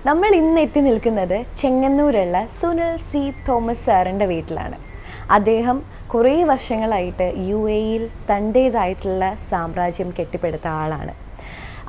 നമ്മൾ ഇന്ന് എത്തി നിൽക്കുന്നത് ചെങ്ങന്നൂരുള്ള സുനിൽ സി തോമസ് സാറിൻ്റെ വീട്ടിലാണ്. അദ്ദേഹം കുറേ വർഷങ്ങളായിട്ട് UAE-യിൽ തൻ്റേതായിട്ടുള്ള സാമ്രാജ്യം കെട്ടിപ്പടുത്ത ആളാണ്.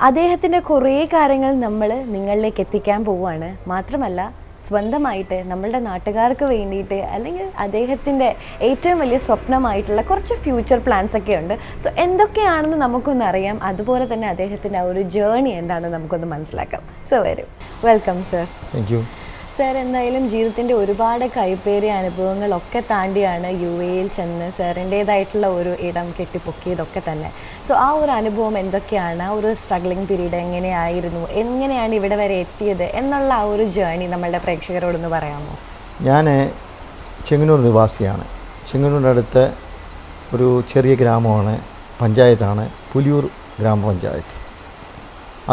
അദ്ദേഹത്തിൻ്റെ കുറേ കാര്യങ്ങൾ നമ്മൾ നിങ്ങളിലേക്ക് എത്തിക്കാൻ പോവുകയാണ്. മാത്രമല്ല സ്വന്തമായിട്ട് നമ്മളുടെ നാട്ടുകാർക്ക് വേണ്ടിയിട്ട് അല്ലെങ്കിൽ അദ്ദേഹത്തിൻ്റെ ഏറ്റവും വലിയ സ്വപ്നമായിട്ടുള്ള കുറച്ച് ഫ്യൂച്ചർ പ്ലാൻസ് ഒക്കെ ഉണ്ട്. സോ എന്തൊക്കെയാണെന്ന് നമുക്കൊന്ന് അറിയാം. അതുപോലെ തന്നെ അദ്ദേഹത്തിൻ്റെ ആ ഒരു ജേർണി എന്താണെന്ന് നമുക്കൊന്ന് മനസ്സിലാക്കാം. സോ വരും. Welcome sir. Thank you sir. എന്തായാലും ജീവിതത്തിൻ്റെ ഒരുപാട് കൈപ്പേറിയ അനുഭവങ്ങളൊക്കെ താണ്ടിയാണ് UAE-യിൽ ചെന്ന് സാറിൻ്റേതായിട്ടുള്ള ഒരു ഇടം കെട്ടിപ്പൊക്കിയതൊക്കെ തന്നെ. സോ ആ ഒരു അനുഭവം എന്തൊക്കെയാണ്, ആ ഒരു സ്ട്രഗ്ലിംഗ് പീരീഡ് എങ്ങനെയായിരുന്നു, എങ്ങനെയാണ് ഇവിടെ വരെ എത്തിയത് എന്നുള്ള ആ ഒരു ജേർണി നമ്മളുടെ പ്രേക്ഷകരോടൊന്ന് പറയാമോ? ഞാൻ ചെങ്ങന്നൂർ നിവാസിയാണ്. ചെങ്ങന്നൂരിൻ്റെ അടുത്ത് ഒരു ചെറിയ ഗ്രാമമാണ്, പഞ്ചായത്താണ് പുലിയൂർ ഗ്രാമപഞ്ചായത്ത്.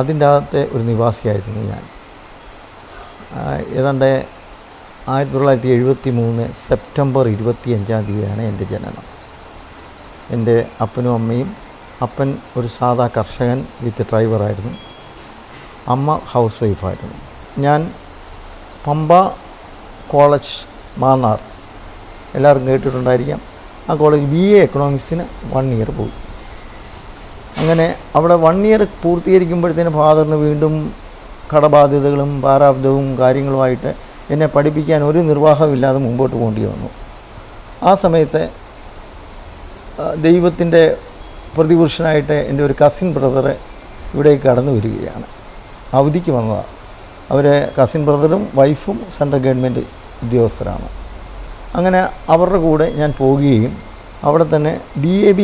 അതിൻ്റെ അകത്തെ ഒരു നിവാസിയായിരുന്നു ഞാൻ. ഏതാണ്ട് 1973 സെപ്റ്റംബർ 25-ാം തീയതിയാണ് എൻ്റെ ജനനം. എൻ്റെ അപ്പനും അമ്മയും, അപ്പൻ ഒരു സാധാ കർഷകൻ വിത്ത് ഡ്രൈവറായിരുന്നു, അമ്മ ഹൗസ് വൈഫായിരുന്നു. ഞാൻ പമ്പ കോളേജ് മാന്നാർ, എല്ലാവർക്കും കേട്ടിട്ടുണ്ടായിരിക്കാം. ആ കോളേജ് BA എക്കണോമിക്സിന് 1 ഇയർ പോയി. അങ്ങനെ അവിടെ 1 ഇയർ പൂർത്തീകരിക്കുമ്പോഴത്തേന് ഫാദറിന് വീണ്ടും കടബാധ്യതകളും പ്രാരാബ്ധവും കാര്യങ്ങളുമായിട്ട് എന്നെ പഠിപ്പിക്കാൻ ഒരു നിർവാഹമില്ലാതെ മുമ്പോട്ട് പോകേണ്ടി വന്നു. ആ സമയത്ത് ദൈവത്തിൻ്റെ പ്രതിപുരുഷനായിട്ട് എൻ്റെ ഒരു കസിൻ ബ്രദറ് ഇവിടേക്ക് കടന്നു വരികയാണ്. അവധിക്ക് വന്നതാണ്. അവർ കസിൻ ബ്രദറും വൈഫും സെൻട്രൽ ഗവൺമെൻറ് ഉദ്യോഗസ്ഥരാണ്. അങ്ങനെ അവരുടെ കൂടെ ഞാൻ പോവുകയും അവിടെ തന്നെ DAB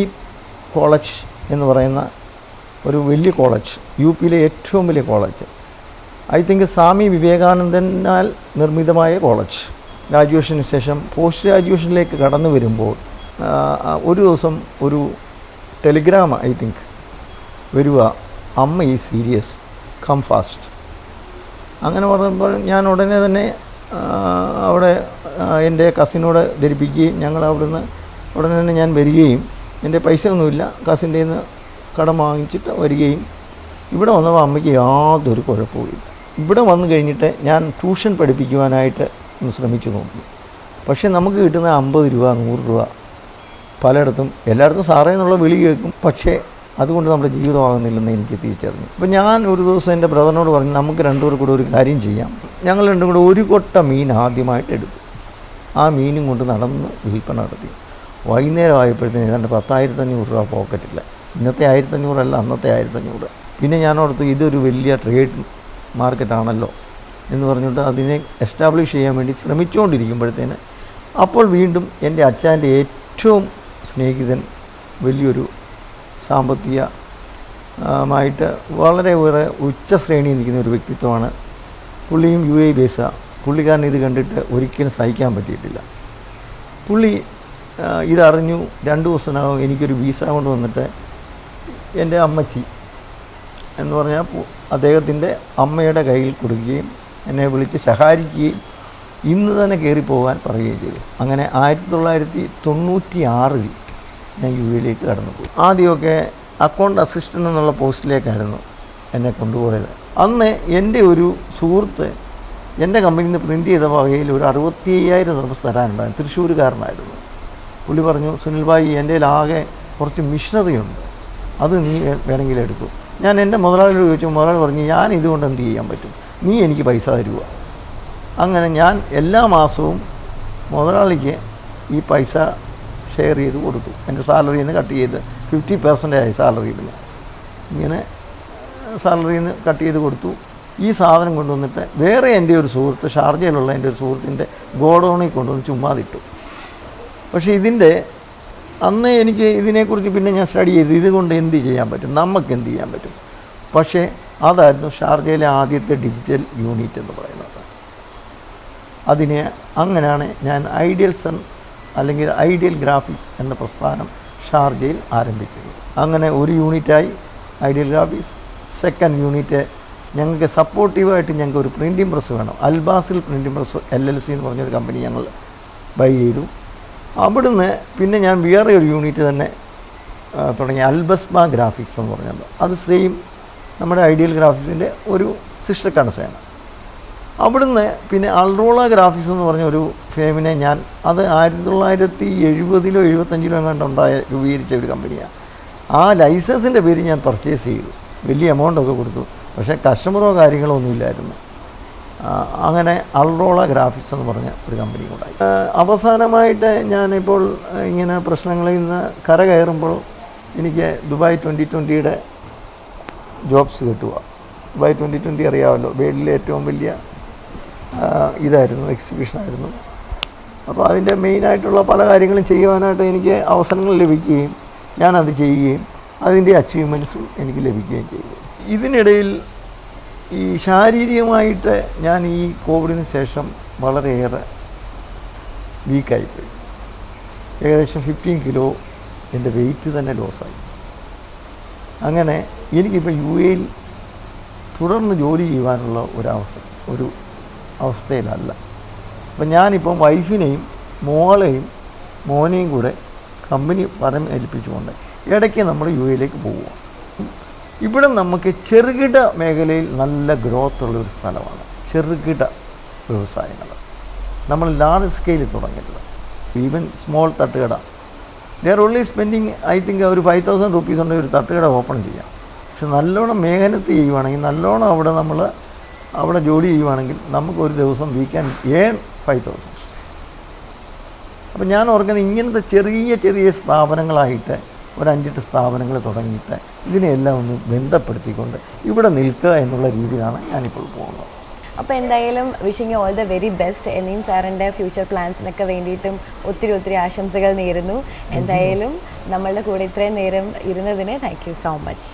കോളേജ് എന്ന് പറയുന്ന ഒരു വലിയ കോളേജ്, UP-യിലെ ഏറ്റവും വലിയ കോളേജ്, ഐ തിങ്ക് സ്വാമി വിവേകാനന്ദനാൽ നിർമ്മിതമായ കോളേജ്. ഗ്രാജുവേഷന് ശേഷം പോസ്റ്റ് ഗ്രാജുവേഷനിലേക്ക് കടന്നു വരുമ്പോൾ ഒരു ദിവസം ഒരു ടെലിഗ്രാം ഐ തിങ്ക് വരിക, അമ്മ ഈ സീരിയസ്, കം ഫാസ്റ്റ്. അങ്ങനെ പറഞ്ഞപ്പോൾ ഞാൻ ഉടനെ തന്നെ അവിടെ എൻ്റെ കസിനോട് ധരിപ്പിക്കുകയും ഞങ്ങൾ അവിടുന്ന് ഉടനെ തന്നെ ഞാൻ വരികയും, എൻ്റെ പൈസ ഒന്നുമില്ല, കസിൻ്റെ നിന്ന് കടം വാങ്ങിച്ചിട്ട് വരികയും ഇവിടെ വന്നപ്പോൾ അമ്മയ്ക്ക് യാതൊരു കുഴപ്പമില്ല. ഇവിടെ വന്നു കഴിഞ്ഞിട്ട് ഞാൻ ട്യൂഷൻ പഠിപ്പിക്കുവാനായിട്ട് ഒന്ന് ശ്രമിച്ചു നോക്കി. പക്ഷേ നമുക്ക് കിട്ടുന്ന 50 രൂപ 100 രൂപ പലയിടത്തും, എല്ലായിടത്തും സാറേ എന്നുള്ള വിളി കേൾക്കും. പക്ഷേ അതുകൊണ്ട് നമ്മുടെ ജീവിതമാകുന്നില്ലെന്ന് എനിക്ക് തിരിച്ചറിഞ്ഞു. അപ്പോൾ ഞാൻ ഒരു ദിവസം എൻ്റെ ബ്രദറിനോട് പറഞ്ഞു, നമുക്ക് രണ്ടുപേർ കൂടെ ഒരു കാര്യം ചെയ്യാം. ഞങ്ങൾ രണ്ടും കൂടെ ഒരു കൊട്ട മീൻ ആദ്യമായിട്ട് എടുത്തു. ആ മീനും കൊണ്ട് നടന്ന് വിൽപ്പന നടത്തി. വൈകുന്നേരം ആയപ്പോഴത്തേന് ഏതാണ്ട് 10,500 രൂപ പോക്കറ്റില്ല. ഇന്നത്തെ 1500 അല്ല, അന്നത്തെ 1500. പിന്നെ ഞാനോർത്ത് ഇതൊരു വലിയ ട്രേഡ് മാർക്കറ്റാണല്ലോ എന്ന് പറഞ്ഞിട്ട് അതിനെ എസ്റ്റാബ്ലിഷ് ചെയ്യാൻ വേണ്ടി ശ്രമിച്ചുകൊണ്ടിരിക്കുമ്പോഴത്തേന് അപ്പോൾ വീണ്ടും എൻ്റെ അച്ഛൻ്റെ ഏറ്റവും സ്നേഹിതൻ, വലിയൊരു സാമ്പത്തികമായിട്ട് വളരെ ഉച്ച ശ്രേണിയിൽ നിൽക്കുന്ന ഒരു വ്യക്തിത്വമാണ്. പുള്ളിയും UAE ബേസാണ്. പുള്ളിക്കാരൻ ഇത് കണ്ടിട്ട് ഒരിക്കലും സഹിക്കാൻ പറ്റിയിട്ടില്ല. പുള്ളി ഇതറിഞ്ഞു. 2 ദിവസത്തിനകം എനിക്കൊരു വിസ കൊണ്ട് വന്നിട്ട് എൻ്റെ അമ്മച്ചി എന്ന് പറഞ്ഞാൽ അദ്ദേഹത്തിൻ്റെ അമ്മയുടെ കയ്യിൽ കൊടുക്കുകയും എന്നെ വിളിച്ച് ശകാരിക്കുകയും ഇന്ന് തന്നെ കയറിപ്പോകാൻ പറയുകയും ചെയ്തു. അങ്ങനെ 1996 ഞാൻ UAE-യിലേക്ക് കടന്നുപോയി. ആദ്യമൊക്കെ അക്കൗണ്ട് അസിസ്റ്റൻ്റ് എന്നുള്ള പോസ്റ്റിലേക്കായിരുന്നു എന്നെ കൊണ്ടുപോയത്. അന്ന് എൻ്റെ ഒരു സുഹൃത്ത് എൻ്റെ കമ്പനിയിൽ നിന്ന് പ്രിൻ്റ് ചെയ്ത വകയിൽ ഒരു 65,000 രൂപ തരാനുണ്ടായിരുന്നു. തൃശ്ശൂരുകാരനായിരുന്നു. പുള്ളി പറഞ്ഞു, സുനിൽ ഭായി, എൻ്റെ ആകെ കുറച്ച് മിഷനറി ഉണ്ട്, അത് നീ വേണമെങ്കിൽ എടുത്തു. ഞാൻ എൻ്റെ മുതലാളിയോട് ചോദിച്ചു. മുതലാളി പറഞ്ഞു, ഞാൻ ഇതുകൊണ്ട് എന്ത് ചെയ്യാൻ പറ്റും, നീ എനിക്ക് പൈസ തരുക. അങ്ങനെ ഞാൻ എല്ലാ മാസവും മുതലാളിക്ക് ഈ പൈസ ഷെയർ ചെയ്ത് കൊടുത്തു. എൻ്റെ സാലറിയിൽ നിന്ന് കട്ട് ചെയ്ത് 50% ആയി സാലറിയിൽ നിന്ന്. ഇങ്ങനെ സാലറിയിൽ നിന്ന് കട്ട് ചെയ്ത് കൊടുത്തു. ഈ സാധനം കൊണ്ടുവന്നിട്ട് വേറെ എൻ്റെ ഒരു സുഹൃത്ത്, ഷാർജയിലുള്ള എൻ്റെ ഒരു സുഹൃത്തിൻ്റെ ഗോഡൗണിൽ കൊണ്ടുവന്ന് ചുമ്മാതിട്ടു. പക്ഷേ ഇതിൻ്റെ അന്ന് എനിക്ക് ഇതിനെക്കുറിച്ച് പിന്നെ ഞാൻ സ്റ്റഡി ചെയ്ത് ഇതുകൊണ്ട് എന്ത് ചെയ്യാൻ പറ്റും, നമുക്ക് എന്ത് ചെയ്യാൻ പറ്റും. പക്ഷേ അതായിരുന്നു ഷാർജയിലെ ആദ്യത്തെ ഡിജിറ്റൽ യൂണിറ്റ് എന്ന് പറയുന്നത്. അതിനെ അങ്ങനെയാണ് ഞാൻ ഐഡിയൽ സൺ അല്ലെങ്കിൽ ഐഡിയൽ ഗ്രാഫിക്സ് എന്ന പ്രസ്ഥാനം ഷാർജയിൽ ആരംഭിക്കുന്നത്. അങ്ങനെ ഒരു യൂണിറ്റായി ഐഡിയൽ ഗ്രാഫിക്സ്. സെക്കൻഡ് യൂണിറ്റ് ഞങ്ങൾക്ക് സപ്പോർട്ടീവായിട്ട് ഞങ്ങൾക്ക് ഒരു പ്രിൻറ്റിംഗ് പ്രസ് വേണം. അൽബാസിൽ പ്രിൻറ്റിംഗ് പ്രസ് LLC എന്ന് പറഞ്ഞൊരു കമ്പനി ഞങ്ങൾ ബൈ ചെയ്തു. അവിടുന്ന് പിന്നെ ഞാൻ വേറെ ഒരു യൂണിറ്റ് തന്നെ തുടങ്ങി, അൽബസ്മ ഗ്രാഫിക്സ് എന്ന് പറഞ്ഞത്. അത് സെയിം നമ്മുടെ ഐഡിയൽ ഗ്രാഫിക്സിൻ്റെ ഒരു സിസ്റ്റർ കൺസേണ്. അവിടുന്ന് പിന്നെ അൾറോള ഗ്രാഫിക്സ് എന്ന് പറഞ്ഞ ഒരു ഫേമിനെ ഞാൻ അത് 1970-ലോ 75-ലോ എങ്ങാണ്ടുണ്ടായ രൂപീകരിച്ച ഒരു കമ്പനിയാണ്. ആ ലൈസൻസിൻ്റെ പേര് ഞാൻ പർച്ചേസ് ചെയ്തു, വലിയ എമൗണ്ടൊക്കെ കൊടുത്തു. പക്ഷേ കസ്റ്റമറോ കാര്യങ്ങളോ ഒന്നുമില്ലായിരുന്നു. അങ്ങനെ അൾറോള ഗ്രാഫിക്സ് എന്ന് പറഞ്ഞ ഒരു കമ്പനി ഉണ്ടായി. അവസാനമായിട്ട് ഞാനിപ്പോൾ ഇങ്ങനെ പ്രശ്നങ്ങളിൽ നിന്ന് കരകയറുമ്പോൾ എനിക്ക് ദുബായ് 2020 ജോബ്സ് കിട്ടുക. ദുബായ് 2020 അറിയാമല്ലോ, വേൾഡിലെ ഏറ്റവും വലിയ ഇതായിരുന്നു, എക്സിബിഷനായിരുന്നു. അപ്പോൾ അതിൻ്റെ മെയിനായിട്ടുള്ള പല കാര്യങ്ങളും ചെയ്യുവാനായിട്ട് എനിക്ക് അവസരങ്ങൾ ലഭിക്കുകയും ഞാനത് ചെയ്യുകയും അതിൻ്റെ അച്ചീവ്മെൻറ്റ്സും എനിക്ക് ലഭിക്കുകയും ചെയ്തു. ഇതിനിടയിൽ ഈ ശാരീരികമായിട്ട് ഞാൻ ഈ കോവിഡിന് ശേഷം വളരെയേറെ വീക്കായിപ്പോയി. ഏകദേശം 15 കിലോ എൻ്റെ വെയിറ്റ് തന്നെ ലോസായി. അങ്ങനെ എനിക്കിപ്പോൾ UAE-യിൽ തുടർന്ന് ജോലി ചെയ്യുവാനുള്ള ഒരു അവസ്ഥയിലല്ല. അപ്പം ഞാനിപ്പം വൈഫിനെയും മോനെയും കൂടെ കമ്പനി ഏൽപ്പിച്ചുകൊണ്ട് ഇടയ്ക്ക് നമ്മൾ UAE-യിലേക്ക് പോവുക. ഇവിടെ നമുക്ക് ചെറുകിട മേഖലയിൽ നല്ല ഗ്രോത്തുള്ളൊരു സ്ഥലമാണ്. ചെറുകിട വ്യവസായങ്ങൾ നമ്മൾ ലാർജ് സ്കെയിലിൽ തുടങ്ങരുത്. ഈവൻ സ്മോൾ തട്ടുകട, they are only spending I think ഒരു 5,000 rupees ഉണ്ടെങ്കിൽ ഒരു തട്ടുകട ഓപ്പൺ ചെയ്യാം. പക്ഷെ നല്ലോണം മേഖലത്ത് ചെയ്യുവാണെങ്കിൽ, നല്ലോണം അവിടെ ജോലി ചെയ്യുവാണെങ്കിൽ നമുക്ക് ഒരു ദിവസം വി ക്യാൻ ഏൺ 5,000. അപ്പോൾ ഞാൻ ഓർക്കുന്നത് ഇങ്ങനത്തെ ചെറിയ സ്ഥാപനങ്ങളായിട്ട് ഒരു 5-8 സ്ഥാപനങ്ങൾ തുടങ്ങിയിട്ട് ഇതിനെല്ലാം ഒന്ന് ബന്ധപ്പെടുത്തിക്കൊണ്ട് ഇവിടെ നിൽക്കുക എന്നുള്ള രീതിയിലാണ് ഞാനിപ്പോൾ പോകുന്നത്. അപ്പോൾ എന്തായാലും wishing you all the very best. എന്നെയും സാറിൻ്റെ ഫ്യൂച്ചർ പ്ലാൻസിനൊക്കെ വേണ്ടിയിട്ടും ഒത്തിരി ആശംസകൾ നേരുന്നു. എന്തായാലും നമ്മളുടെ കൂടെ ഇത്രയും നേരം ഇരുന്നതിന് താങ്ക് യു സോ മച്ച്.